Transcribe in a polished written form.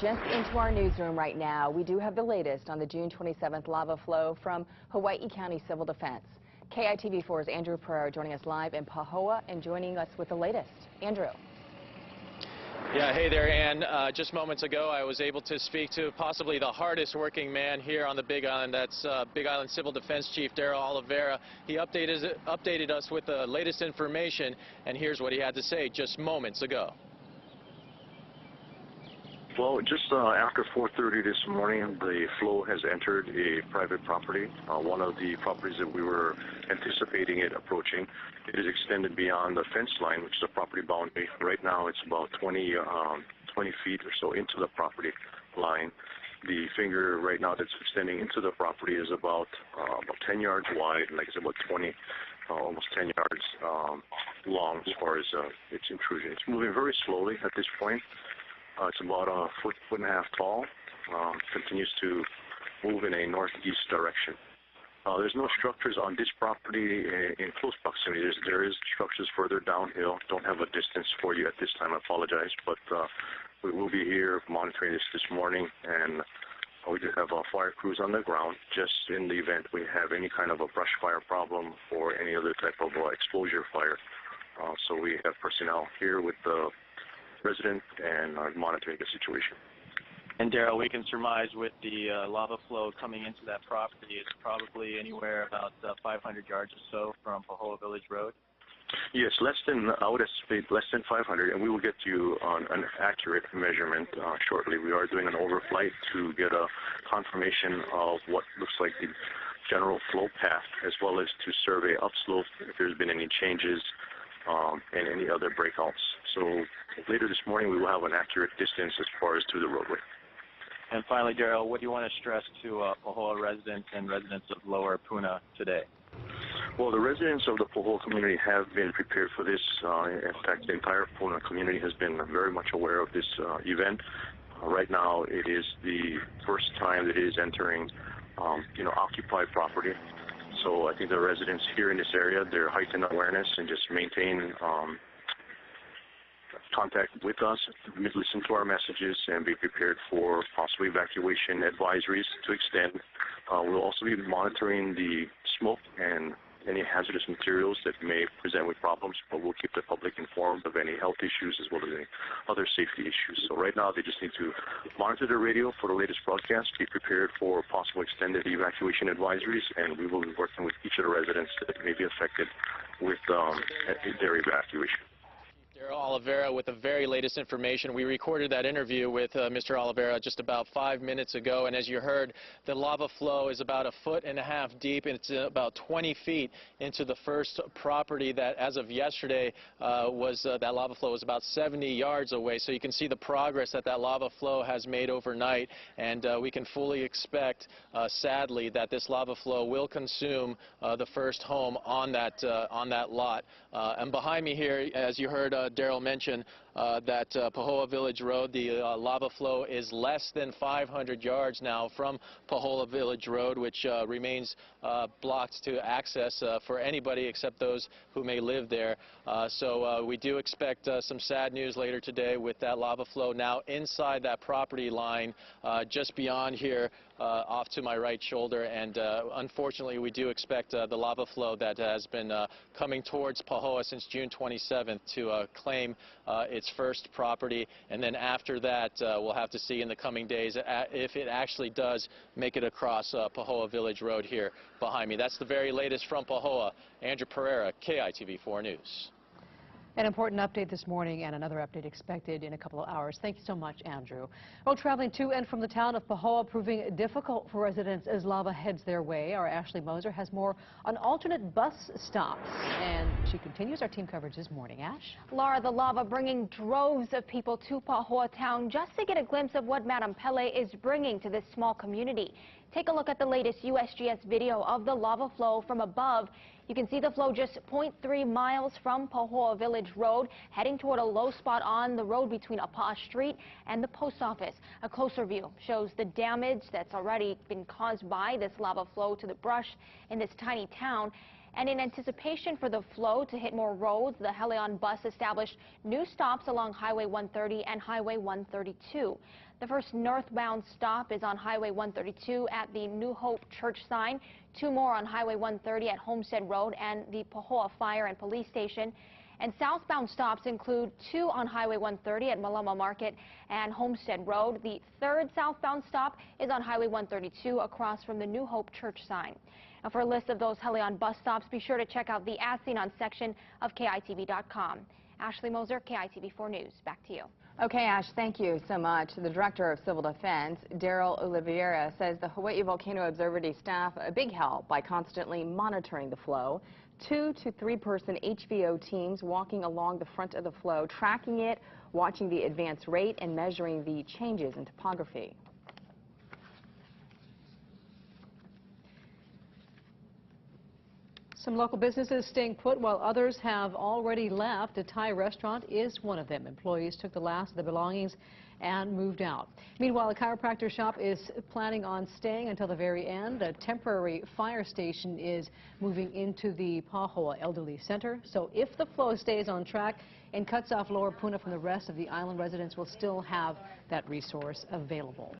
just into our newsroom right now. We do have the latest on the June 27th lava flow from Hawaii County Civil Defense. KITV4's Andrew Pereira joining us live in Pahoa and joining us with the latest. Andrew. Yeah, hey there, Ann. Just moments ago, I was able to speak to possibly the hardest working man here on the Big Island. That's Big Island Civil Defense Chief Daryl Oliveira. He updated us with the latest information, and here's what he had to say just moments ago. Well, just after 4:30 this morning, the flow has entered a private property, one of the properties that we were anticipating it approaching. It is extended beyond the fence line, which is a property boundary. Right now, it's about 20 feet or so into the property line. The finger right now that's extending into the property is about 10 yards wide, like it's about 20, almost 10 yards long as far as its intrusion. It's moving very slowly at this point. It's about a foot and a half tall. Continues to move in a northeast direction. There's no structures on this property in close proximity. There is structures further downhill. Don't have a distance for you at this time. I apologize, but we will be here monitoring this morning, and we do have fire crews on the ground just in the event we have any kind of a brush fire problem or any other type of exposure fire. So we have personnel here with the resident and are monitoring the situation. And Daryl, we can surmise with the lava flow coming into that property, it's probably anywhere about 500 yards or so from Pahoa Village Road. Yes, I would estimate less than 500, and we will get you on an accurate measurement shortly. We are doing an overflight to get a confirmation of what looks like the general flow path, as well as to survey upslope if there's been any changes and any other breakouts. So later this morning, we will have an accurate distance as far as to the roadway. And finally, Daryl, what do you want to stress to Pahoa residents and residents of Lower Puna today? Well, the residents of the Pahoa community have been prepared for this. In fact, the entire Puna community has been very much aware of this event. Right now, it is the first time that it is entering, occupied property. So I think the residents here in this area, their heightened awareness and just maintain contact with us, listen to our messages, and be prepared for possible evacuation advisories to extend. We'll also be monitoring the smoke and any hazardous materials that may present with problems, but we'll keep the public informed of any health issues as well as any other safety issues. So right now, they just need to monitor the radio for the latest broadcast, be prepared for possible extended evacuation advisories, and we will be working with each of the residents that may be affected with their evacuation. Daryl Oliveira with the very latest information. We recorded that interview with Mr. Oliveira just about 5 minutes ago, and as you heard, the lava flow is about 1.5 feet deep, and it's about 20 feet into the first property that, as of yesterday, that lava flow was about 70 yards away. So you can see the progress that lava flow has made overnight, and we can fully expect, sadly, that this lava flow will consume the first home on that lot. And behind me here, as you heard Daryl mention, that Pahoa Village Road, the lava flow is less than 500 yards now from Pahoa Village Road, which remains blocked to access for anybody except those who may live there. So we do expect some sad news later today with that lava flow now inside that property line just beyond here off to my right shoulder, and unfortunately we do expect the lava flow that has been coming towards Pahoa since June 27th to claim its first property, and then after that we'll have to see in the coming days if it actually does make it across Pahoa Village Road here behind me. That's the very latest from Pahoa. Andrew Pereira, KITV4 News. An important update this morning and another update expected in a couple of hours. Thank you so much, Andrew. Well, traveling to and from the town of Pahoa proving difficult for residents as lava heads their way. Our Ashley Moser has more on alternate bus stops, and she continues our team coverage this morning. Ash? Laura, the lava bringing droves of people to Pahoa town just to get a glimpse of what Madam Pele is bringing to this small community. Take a look at the latest USGS video of the lava flow from above. You can see the flow just 0.3 miles from Pahoa Village Road, heading toward a low spot on the road between Apaa Street and the post office. A closer view shows the damage that's already been caused by this lava flow to the brush in this tiny town. And in anticipation for the flow to hit more roads, the Helion bus established new stops along Highway 130 and Highway 132. The first northbound stop is on Highway 132 at the New Hope Church sign, 2 more on Highway 130 at Homestead Road and the Pahoa Fire and Police Station. And southbound stops include 2 on Highway 130 at Malama Market and Homestead Road. The third southbound stop is on Highway 132 across from the New Hope Church sign. Now, for a list of those Helion bus stops, be sure to check out the As Seen On section of KITV.com. Ashley Moser, KITV4 News. Back to you. Okay, Ash, thank you so much. The Director of Civil Defense, Daryl Oliveira, says the Hawaii Volcano Observatory staff a big help by constantly monitoring the flow. 2 to 3 person HVO teams walking along the front of the flow, tracking it, watching the advance rate, and measuring the changes in topography. Some local businesses staying put while others have already left. A Thai restaurant is one of them. Employees took the last of the belongings and moved out. Meanwhile, a chiropractor shop is planning on staying until the very end. A temporary fire station is moving into the Pahoa Elderly Center. So if the flow stays on track and cuts off Lower Puna from the rest of the island, residents will still have that resource available.